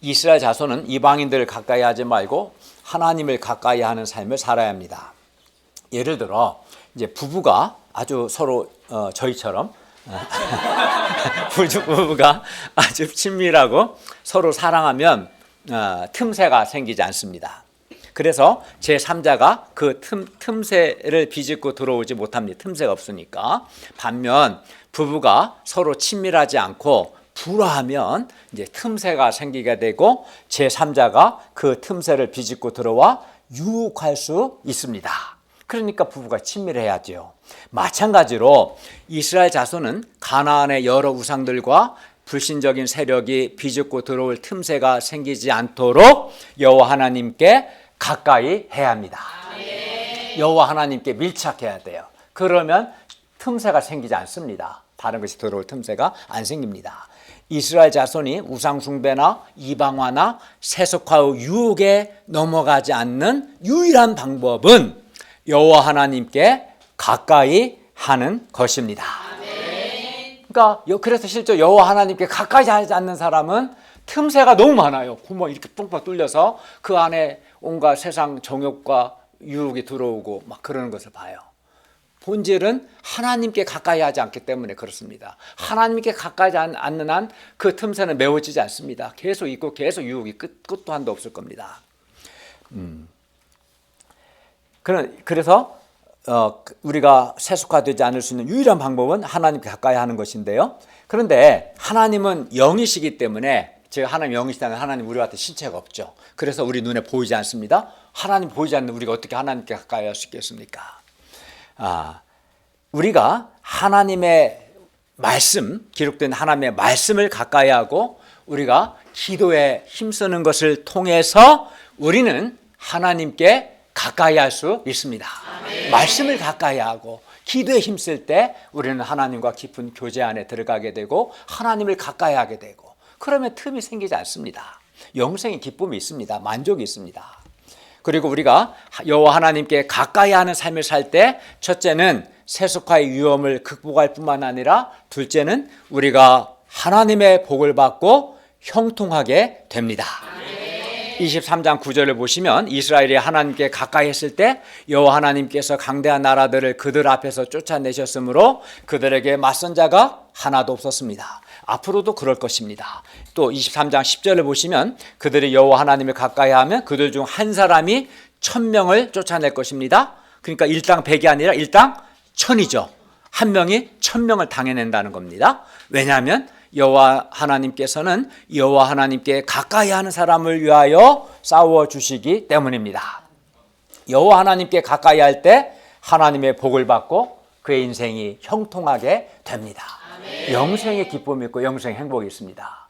이스라엘 자손은 이방인들을 가까이 하지 말고 하나님을 가까이 하는 삶을 살아야 합니다. 예를 들어 이제 부부가 아주 서로 저희처럼 부부가 아주 친밀하고 서로 사랑하면 틈새가 생기지 않습니다. 그래서 제3자가 그 틈새를 비집고 들어오지 못합니다. 틈새가 없으니까. 반면 부부가 서로 친밀하지 않고 불화하면 이제 틈새가 생기게 되고 제3자가 그 틈새를 비집고 들어와 유혹할 수 있습니다. 그러니까 부부가 친밀해야죠. 마찬가지로 이스라엘 자손은 가나안의 여러 우상들과 불신적인 세력이 비집고 들어올 틈새가 생기지 않도록 여호와 하나님께 가까이 해야 합니다. 여호와 하나님께 밀착해야 돼요. 그러면 틈새가 생기지 않습니다. 다른 것이 들어올 틈새가 안 생깁니다. 이스라엘 자손이 우상 숭배나 이방화나 세속화의 유혹에 넘어가지 않는 유일한 방법은 여호와 하나님께 가까이 하는 것입니다. 그러니까 그래서 실제 여호와 하나님께 가까이 하지 않는 사람은 틈새가 너무 많아요. 구멍 이렇게 뻥뻥 뚫려서 그 안에 온갖 세상 정욕과 유혹이 들어오고 막 그러는 것을 봐요. 본질은 하나님께 가까이 하지 않기 때문에 그렇습니다. 하나님께 가까이 하지 않는 한 그 틈새는 메워지지 않습니다. 계속 있고 계속 유혹이 끝도 한도 없을 겁니다. 그래서 우리가 세속화되지 않을 수 있는 유일한 방법은 하나님께 가까이 하는 것인데요. 그런데 하나님은 영이시기 때문에 하나님 영이시다는 하나님 우리한테 신체가 없죠. 그래서 우리 눈에 보이지 않습니다. 하나님 보이지 않는 우리가 어떻게 하나님께 가까이 할 수 있겠습니까? 우리가 하나님의 말씀, 기록된 하나님의 말씀을 가까이 하고 우리가 기도에 힘쓰는 것을 통해서 우리는 하나님께 가까이 할 수 있습니다. 아멘. 말씀을 가까이 하고 기도에 힘쓸 때 우리는 하나님과 깊은 교제 안에 들어가게 되고 하나님을 가까이 하게 되고 그러면 틈이 생기지 않습니다. 영생의 기쁨이 있습니다. 만족이 있습니다. 그리고 우리가 여호와 하나님께 가까이 하는 삶을 살 때 첫째는 세속화의 위험을 극복할 뿐만 아니라 둘째는 우리가 하나님의 복을 받고 형통하게 됩니다. 23장 9절을 보시면 이스라엘이 하나님께 가까이 했을 때 여호와 하나님께서 강대한 나라들을 그들 앞에서 쫓아내셨으므로 그들에게 맞선 자가 하나도 없었습니다. 앞으로도 그럴 것입니다. 또 23장 10절을 보시면 그들이 여호와 하나님을 가까이 하면 그들 중 한 사람이 1000명을 쫓아낼 것입니다. 그러니까 일당 100이 아니라 일당 1000이죠. 한 명이 1000명을 당해낸다는 겁니다. 왜냐하면 여호와 하나님께서는 여호와 하나님께 가까이 하는 사람을 위하여 싸워주시기 때문입니다. 여호와 하나님께 가까이 할 때 하나님의 복을 받고 그의 인생이 형통하게 됩니다. 아멘. 영생의 기쁨이 있고 영생의 행복이 있습니다.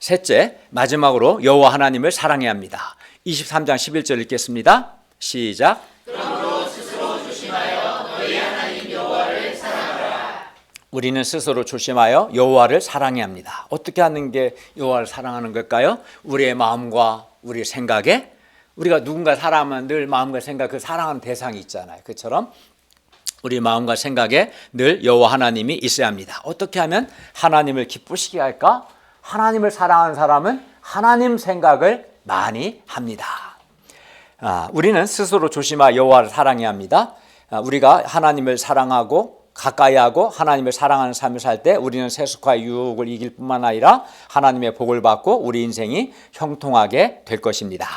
셋째, 마지막으로 여호와 하나님을 사랑해야 합니다. 23장 11절 읽겠습니다. 시작. 그러므로 스스로 조심하여 너희 하나님 여호와를 사랑하라. 우리는 스스로 조심하여 여호와를 사랑해야 합니다. 어떻게 하는 게 여호와를 사랑하는 걸까요? 우리의 마음과 우리의 생각에 우리가 누군가 사랑하면 늘 마음과 생각 그 사랑하는 대상이 있잖아요. 그처럼 우리 마음과 생각에 늘 여호와 하나님이 있어야 합니다. 어떻게 하면 하나님을 기쁘시게 할까? 하나님을 사랑하는 사람은 하나님 생각을 많이 합니다. 우리는 스스로 조심하여 여호와를 사랑해야 합니다. 우리가 하나님을 사랑하고 가까이하고 하나님을 사랑하는 삶을 살 때 우리는 세속화의 유혹을 이길 뿐만 아니라 하나님의 복을 받고 우리 인생이 형통하게 될 것입니다.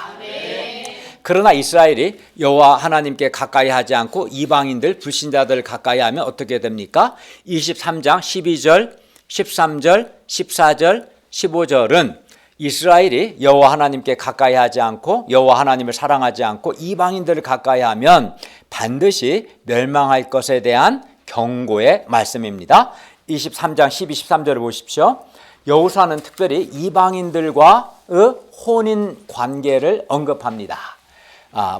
그러나 이스라엘이 여호와 하나님께 가까이 하지 않고 이방인들 불신자들을 가까이 하면 어떻게 됩니까? 23장 12절, 13절, 14절, 15절은 이스라엘이 여호와 하나님께 가까이 하지 않고 여호와 하나님을 사랑하지 않고 이방인들을 가까이 하면 반드시 멸망할 것에 대한 경고의 말씀입니다. 23장 12, 13절을 보십시오. 여호수아는 특별히 이방인들과의 혼인 관계를 언급합니다.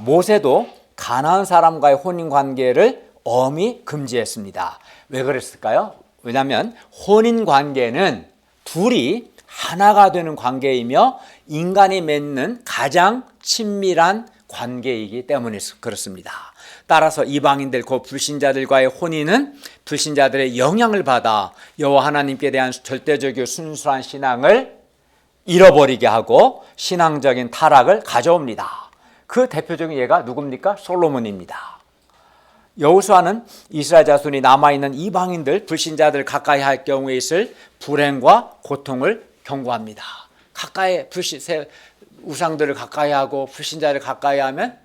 모세도 가나안 사람과의 혼인 관계를 엄히 금지했습니다. 왜 그랬을까요? 왜냐하면 혼인 관계는 둘이 하나가 되는 관계이며 인간이 맺는 가장 친밀한 관계이기 때문에 그렇습니다. 따라서 이방인들 곧 불신자들과의 혼인은 불신자들의 영향을 받아 여호와 하나님께 대한 절대적이고 순수한 신앙을 잃어버리게 하고 신앙적인 타락을 가져옵니다. 그 대표적인 예가 누굽니까? 솔로몬입니다. 여호수아는 이스라엘 자손이 남아있는 이방인들 불신자들 가까이 할 경우에 있을 불행과 고통을 경고합니다. 가까이 우상들을 가까이 하고 불신자를 가까이 하면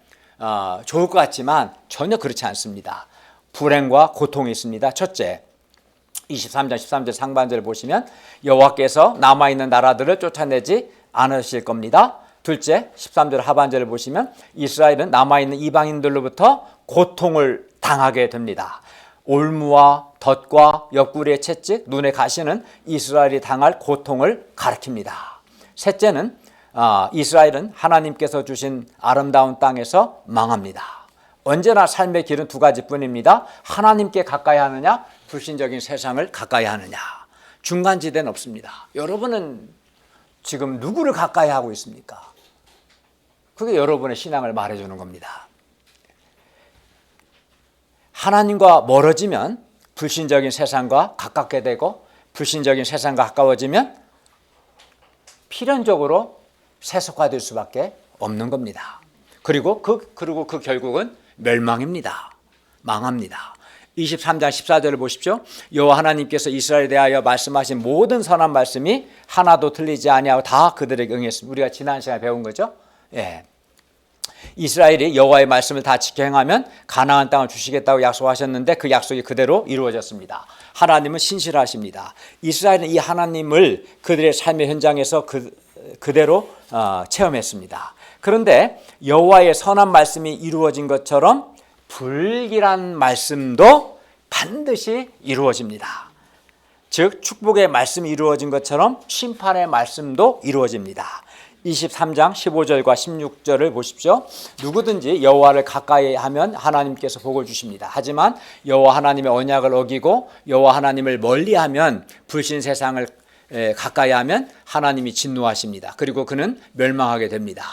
좋을 것 같지만 전혀 그렇지 않습니다. 불행과 고통이 있습니다. 첫째, 23장 13절 상반절을 보시면 여호와께서 남아있는 나라들을 쫓아내지 않으실 겁니다. 둘째, 13절 하반절을 보시면 이스라엘은 남아있는 이방인들로부터 고통을 당하게 됩니다. 올무와 덫과 옆구리의 채찍, 눈의 가시는 이스라엘이 당할 고통을 가리킵니다. 셋째는 이스라엘은 하나님께서 주신 아름다운 땅에서 망합니다. 언제나 삶의 길은 두 가지뿐입니다. 하나님께 가까이 하느냐, 불신적인 세상을 가까이 하느냐. 중간지대는 없습니다. 여러분은 지금 누구를 가까이 하고 있습니까? 그게 여러분의 신앙을 말해주는 겁니다. 하나님과 멀어지면 불신적인 세상과 가깝게 되고 불신적인 세상과 가까워지면 필연적으로 세속화될 수밖에 없는 겁니다. 그리고 그 결국은 멸망입니다. 망합니다. 23장 14절을 보십시오. 여호와 하나님께서 이스라엘에 대하여 말씀하신 모든 선한 말씀이 하나도 틀리지 아니하고 다 그들에게 응했습니다. 우리가 지난 시간에 배운 거죠. 예. 이스라엘이 여호와의 말씀을 다 지켜 행하면 가나안 땅을 주시겠다고 약속하셨는데 그 약속이 그대로 이루어졌습니다. 하나님은 신실하십니다. 이스라엘은 이 하나님을 그들의 삶의 현장에서 그대로 체험했습니다. 그런데 여호와의 선한 말씀이 이루어진 것처럼 불길한 말씀도 반드시 이루어집니다. 즉 축복의 말씀이 이루어진 것처럼 심판의 말씀도 이루어집니다. 23장 15절과 16절을 보십시오. 누구든지 여호와를 가까이 하면 하나님께서 복을 주십니다. 하지만 여호와 하나님의 언약을 어기고 여호와 하나님을 멀리하면 불신 세상을 가까이 하면 하나님이 진노하십니다. 그리고 그는 멸망하게 됩니다.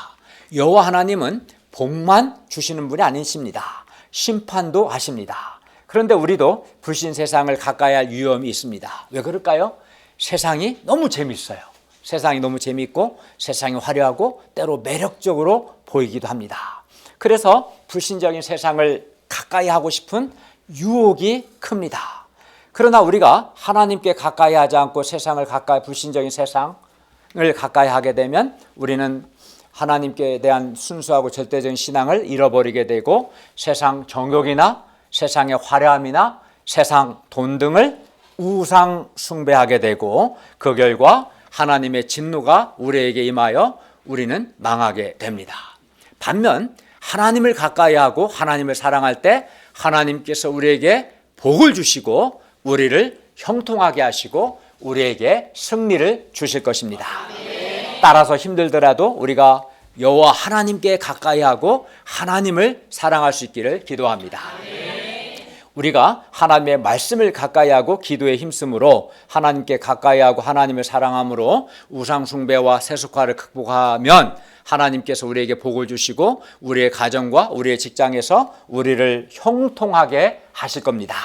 여호와 하나님은 복만 주시는 분이 아니십니다. 심판도 하십니다. 그런데 우리도 불신 세상을 가까이 할 위험이 있습니다. 왜 그럴까요? 세상이 너무 재밌어요. 세상이 너무 재미있고 세상이 화려하고 때로 매력적으로 보이기도 합니다. 그래서 불신적인 세상을 가까이 하고 싶은 유혹이 큽니다. 그러나 우리가 하나님께 가까이 하지 않고 세상을 가까이 불신적인 세상을 가까이 하게 되면 우리는 하나님께 대한 순수하고 절대적인 신앙을 잃어버리게 되고 세상 정욕이나 세상의 화려함이나 세상 돈 등을 우상 숭배하게 되고 그 결과 하나님의 진노가 우리에게 임하여 우리는 망하게 됩니다. 반면 하나님을 가까이 하고 하나님을 사랑할 때 하나님께서 우리에게 복을 주시고 우리를 형통하게 하시고 우리에게 승리를 주실 것입니다. 따라서 힘들더라도 우리가 여호와 하나님께 가까이 하고 하나님을 사랑할 수 있기를 기도합니다. 우리가 하나님의 말씀을 가까이 하고 기도에 힘쓰므로 하나님께 가까이 하고 하나님을 사랑함으로 우상 숭배와 세속화를 극복하면 하나님께서 우리에게 복을 주시고 우리의 가정과 우리의 직장에서 우리를 형통하게 하실 겁니다.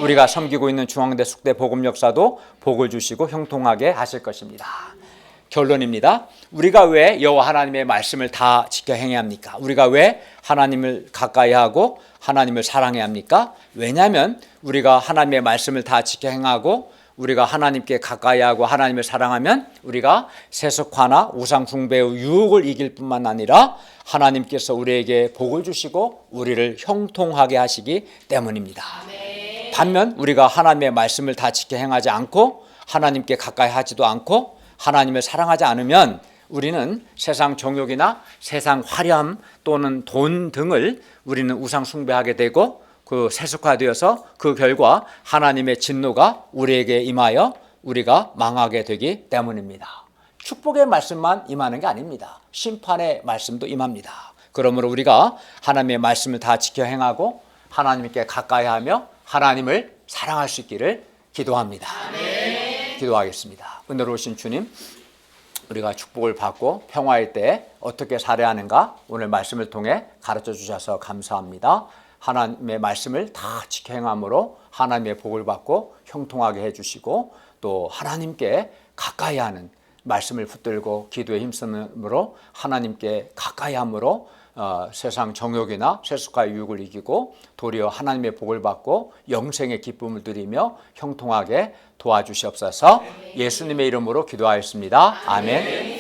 우리가 섬기고 있는 중앙대 숙대 복음 역사도 복을 주시고 형통하게 하실 것입니다. 결론입니다. 우리가 왜 여호와 하나님의 말씀을 다 지켜 행해야 합니까? 우리가 왜 하나님을 가까이 하고 하나님을 사랑해야 합니까? 왜냐하면 우리가 하나님의 말씀을 다 지켜 행하고 우리가 하나님께 가까이 하고 하나님을 사랑하면 우리가 세속화나 우상 숭배의 유혹을 이길 뿐만 아니라 하나님께서 우리에게 복을 주시고 우리를 형통하게 하시기 때문입니다. 반면 우리가 하나님의 말씀을 다 지켜 행하지 않고 하나님께 가까이 하지도 않고 하나님을 사랑하지 않으면 우리는 세상 정욕이나 세상 화려함 또는 돈 등을 우리는 우상 숭배하게 되고 그 세속화되어서 그 결과 하나님의 진노가 우리에게 임하여 우리가 망하게 되기 때문입니다. 축복의 말씀만 임하는 게 아닙니다. 심판의 말씀도 임합니다. 그러므로 우리가 하나님의 말씀을 다 지켜 행하고 하나님께 가까이 하며 하나님을 사랑할 수 있기를 기도합니다. 기도하겠습니다. 은혜로우신 주님, 우리가 축복을 받고 평화의 때에 어떻게 살아야 하는가 오늘 말씀을 통해 가르쳐 주셔서 감사합니다. 하나님의 말씀을 다 지켜 행함으로 하나님의 복을 받고 형통하게 해주시고 또 하나님께 가까이 하는 말씀을 붙들고 기도에 힘쓰므로 하나님께 가까이 함으로 세상 정욕이나 세속화의 유혹을 이기고 도리어 하나님의 복을 받고 영생의 기쁨을 누리며 형통하게 도와주시옵소서. 예수님의 이름으로 기도하였습니다. 아멘.